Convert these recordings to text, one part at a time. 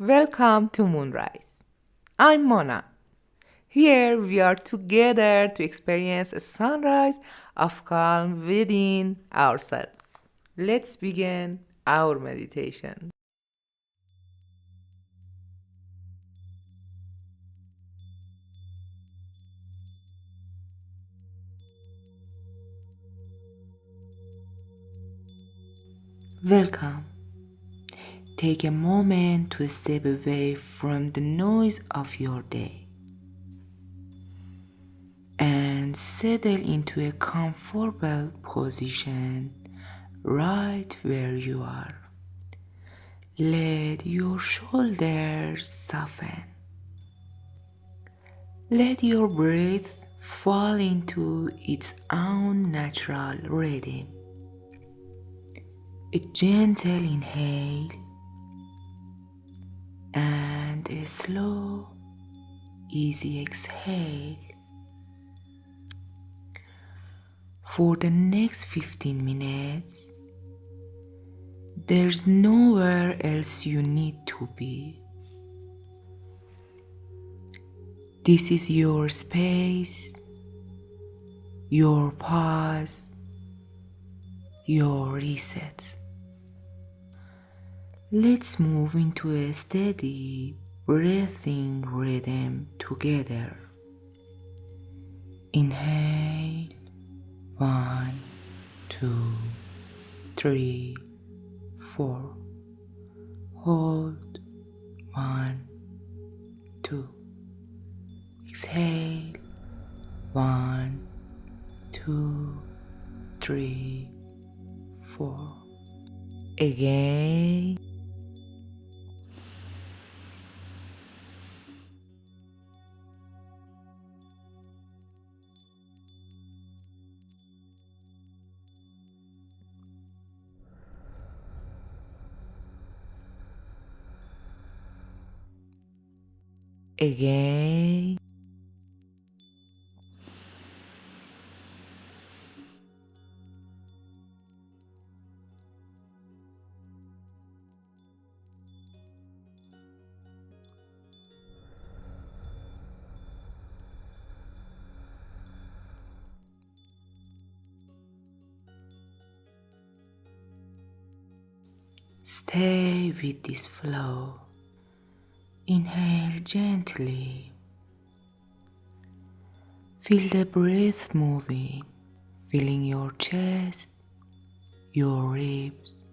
Welcome to Moonrise. I'm Mona. Here we are together to experience a sunrise of calm within ourselves. Let's begin our meditation. Welcome. Take a moment to step away from the noise of your day and settle into a comfortable position right where you are. Let your shoulders soften. Let your breath fall into its own natural rhythm. A gentle inhale and a slow, easy exhale. For the next 15 minutes, there's nowhere else you need to be. This is your space, your pause, your reset. Let's move into a steady breathing rhythm together. Inhale, 1, 2, 3, 4. Hold, 1, 2. Exhale, 1, 2, 3, 4. Again. Again. Stay with this flow. Inhale gently. Feel the breath moving, filling your chest, your ribs,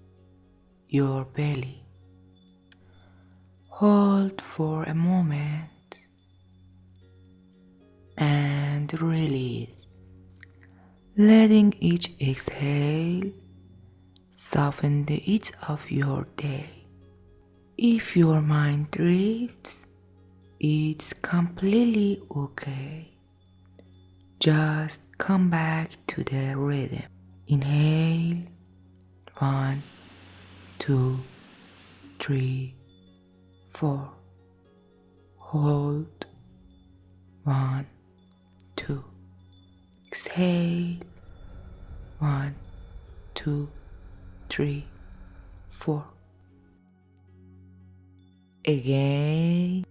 your belly. Hold for a moment and release, letting each exhale soften the edge of your day. If your mind drifts, it's completely okay. Just come back to the rhythm. Inhale, 1, 2, 3, 4. Hold, 1, 2. Exhale, 1, 2, 3, 4. Again.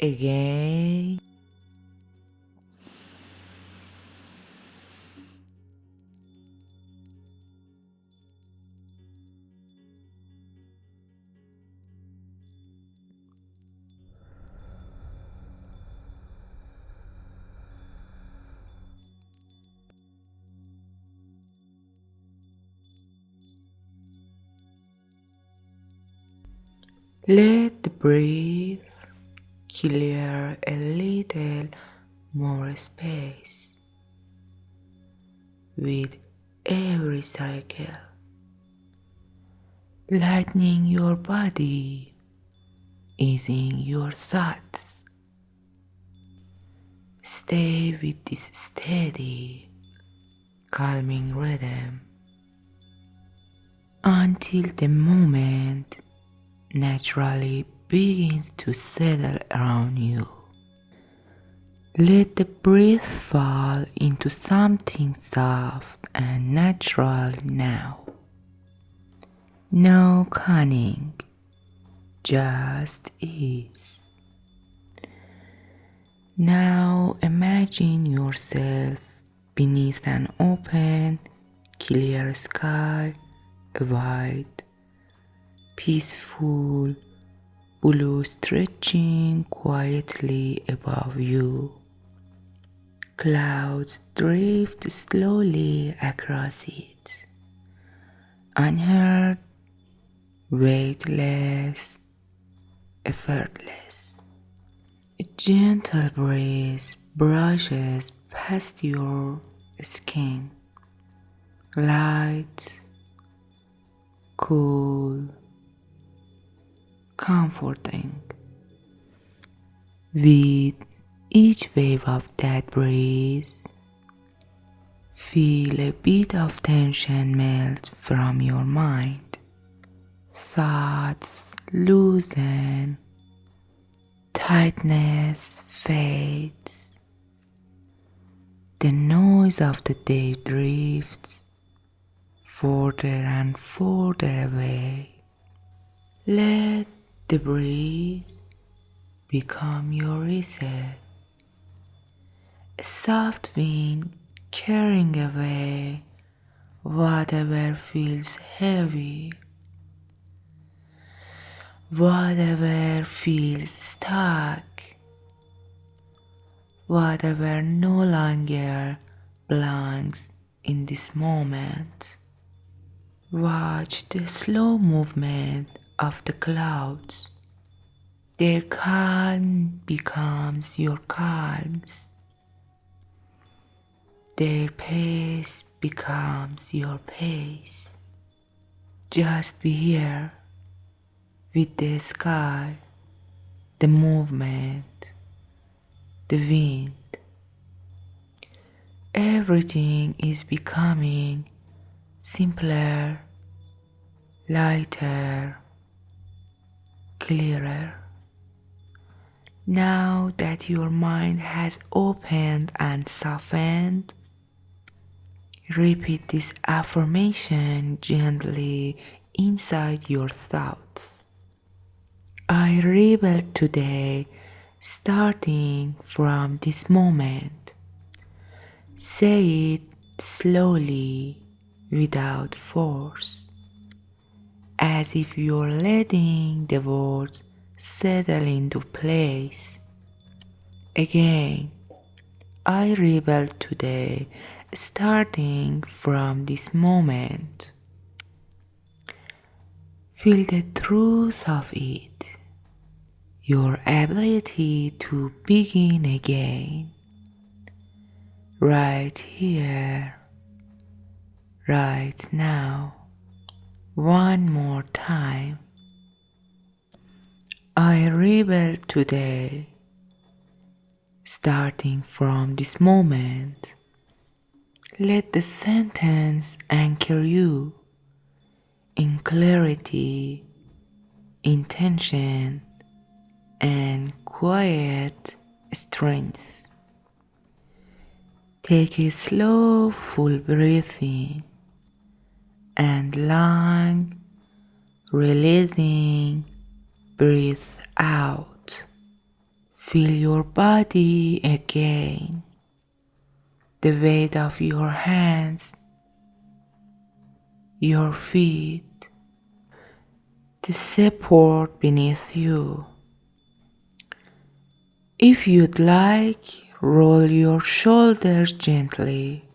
Again. Let the breath clear a little more space with every cycle, lightening your body, easing your thoughts. Stay with this steady, calming rhythm until the moment naturally begins to settle around you. Let the breath fall into something soft and natural now. No cunning, just ease. Now imagine yourself beneath an open, clear sky, a wide, peaceful blue stretching quietly above you. Clouds drift slowly across it, unheard, weightless, effortless. A gentle breeze brushes past your skin, light, cool, comforting. With each wave of that breeze, feel a bit of tension melt from your mind. Thoughts loosen, tightness fades. The noise of the day drifts further and further away. Let the breeze become your reset. A soft wind carrying away whatever feels heavy, whatever feels stuck, whatever no longer belongs in this moment. Watch the slow movement of the clouds. Their calm becomes your calms. Their pace becomes your pace. Just be here with the sky, the movement, the wind. Everything is becoming simpler, lighter, clearer. Now that your mind has opened and softened, repeat this affirmation gently inside your thoughts. I rebel today, starting from this moment. Say it slowly, without force, as if you're letting the words settle into place. Again, I rebel today, starting from this moment. Feel the truth of it, your ability to begin again, right here, right now. One more time. I rebel today, starting from this moment. Let the sentence anchor you in clarity, intention, and quiet strength. Take a slow, full breath in and long, releasing breath out. Feel your body again, the weight of your hands, your feet, the support beneath you. If you'd like, roll your shoulders gently,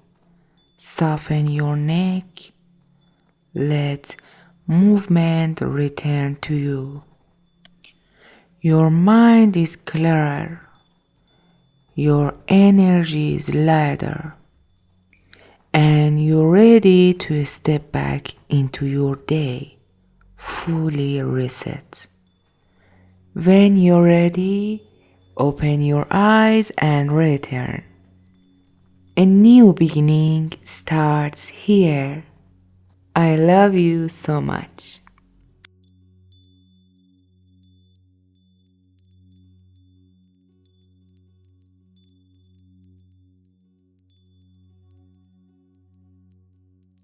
soften your neck, let movement return to you. Your mind is clearer, your energy is lighter, and you're ready to step back into your day, fully reset. When you're ready, open your eyes and return. A new beginning starts here. I love you so much.